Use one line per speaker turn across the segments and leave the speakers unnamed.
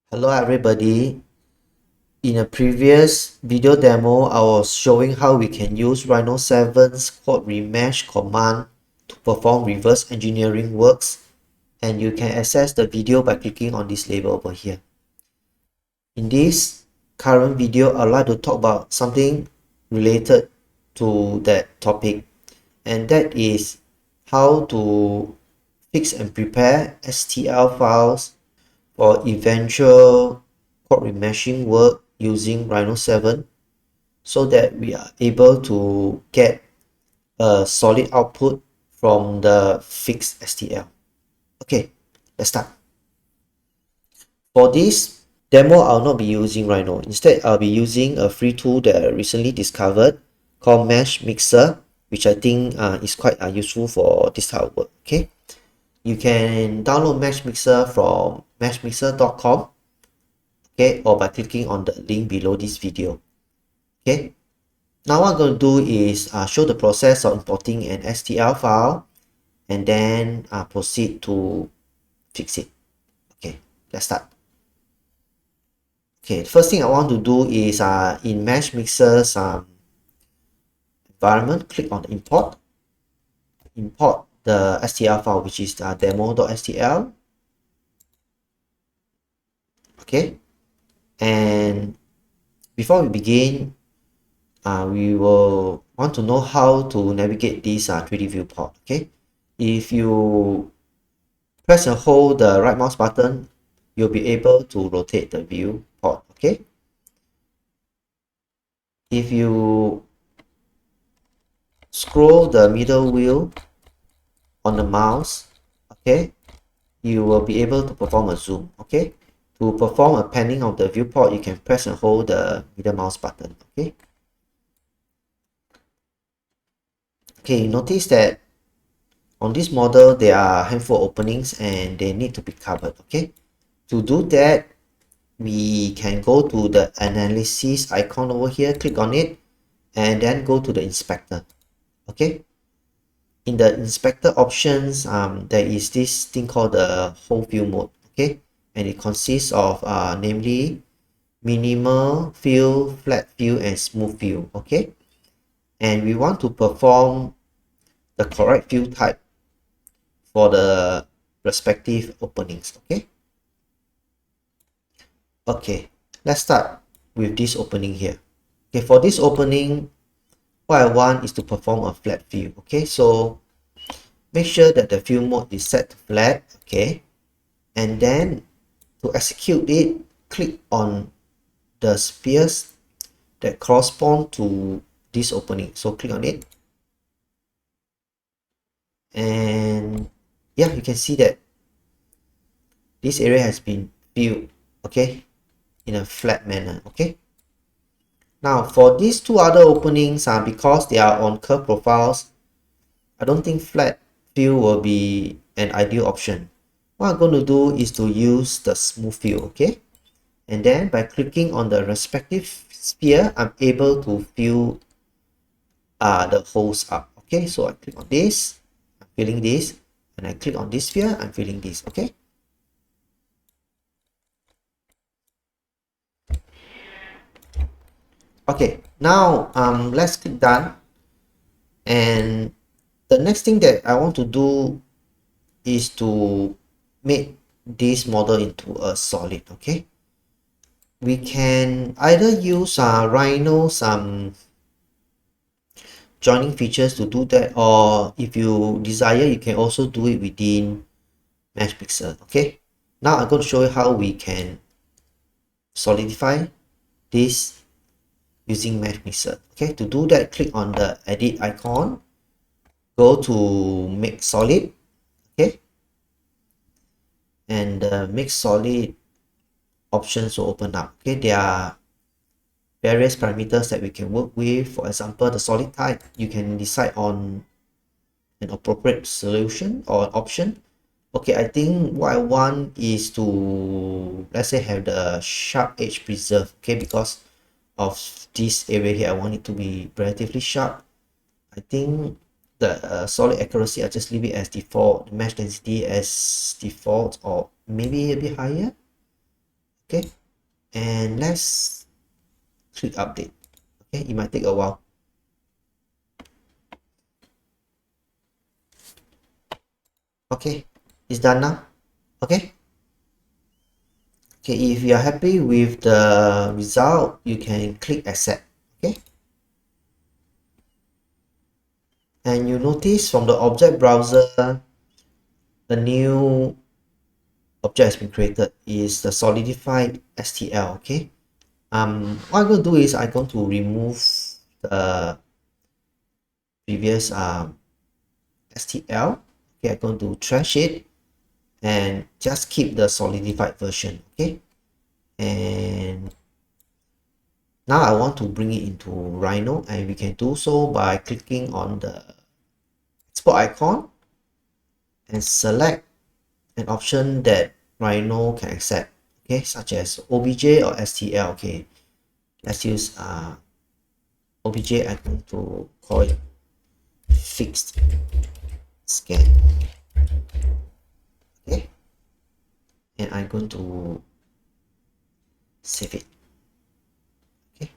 Hello everybody. In a previous video demo, I was showing how we can use Rhino 7's quad remesh command to perform reverse engineering works, and you can access the video by clicking on this label over here. In this current video, I'd like to talk about something related to that topic, and that is how to fix and prepare STL files for eventual code remeshing work using Rhino 7 so that we are able to get a solid output from the fixed STL. Okay, let's start. For this demo, I'll not be using Rhino. Instead, I'll be using a free tool that I recently discovered called Mesh Mixer, which I think is quite useful for this type of work. Okay, you can download Mesh Mixer from meshmixer.com, okay, or by clicking on the link below this video. Okay, now what I'm going to do is show the process of importing an STL file and then proceed to fix it. Okay, let's start. Okay, the first thing I want to do is in Mesh Mixer's environment, click on import the STL file, which is demo.stl. Okay, and before we begin, we will want to know how to navigate this 3D viewport. Okay, if you press and hold the right mouse button, you'll be able to rotate the viewport. Okay, if you scroll the middle wheel on the mouse, okay, you will be able to perform a zoom. Okay, to perform a panning of the viewport, you can press and hold the middle mouse button. Okay, notice that on this model there are a handful of openings and they need to be covered. Okay, to do that, we can go to the analysis icon over here, click on it, and then go to the inspector. Okay, in the inspector options, there is this thing called the whole view mode. Okay, and it consists of namely minimal fill, flat fill, and smooth fill. Okay, and we want to perform the correct fill type for the respective openings. Okay, let's start with this opening here. Okay, for this opening, what I want is to perform a flat fill. Okay, so make sure that the fill mode is set to flat. Okay, and then to execute it, click on the spheres that correspond to this opening. So click on it, and yeah, you can see that this area has been filled, okay, in a flat manner. Okay, now for these two other openings, because they are on curve profiles, I don't think flat fill will be an ideal option. What I'm going to do is to use the smooth fill. Okay, and then by clicking on the respective sphere, I'm able to fill the holes up. Okay, so I click on this, I'm filling this, and I click on this sphere, I'm filling this. Okay, now let's click done, and the next thing that I want to do is to make this model into a solid. Okay, we can either use Rhino's joining features to do that, or if you desire, you can also do it within Mesh Mixer. Okay, now I'm going to show you how we can solidify this using Mesh Mixer. Okay, to do that, click on the edit icon, go to make solid. Okay, and the make solid options will open up. Okay, there are various parameters that we can work with. For example, the solid type, you can decide on an appropriate solution or option. Okay, I think what I want is to, let's say, have the sharp edge preserved. Okay, because of this area here, I want it to be relatively sharp. I think the solid accuracy, I just leave it as default, the mesh density as default, or maybe a bit higher. Okay, and let's click update. Okay, it might take a while. Okay, it's done now. Okay. Okay, if you are happy with the result, you can click accept. Okay. And you notice from the object browser, a new object has been created, is the solidified STL. Okay. What I'm going to do is I'm going to remove the previous STL. Okay, I'm going to trash it and just keep the solidified version. Okay. And now I want to bring it into Rhino, and we can do so by clicking on the export icon and select an option that Rhino can accept, okay, such as OBJ or STL. Okay, let's use OBJ. I'm going to call it fixed scan. Okay, and I'm going to save it. Okay,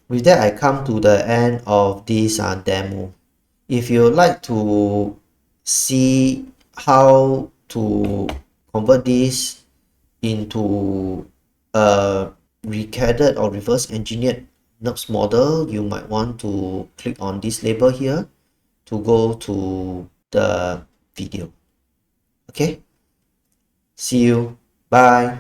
with that I come to the end of this demo. If you like to see how to convert this into a recaded or reverse engineered NURBS model, you might want to click on this label here to go to the video. Okay, see you, bye.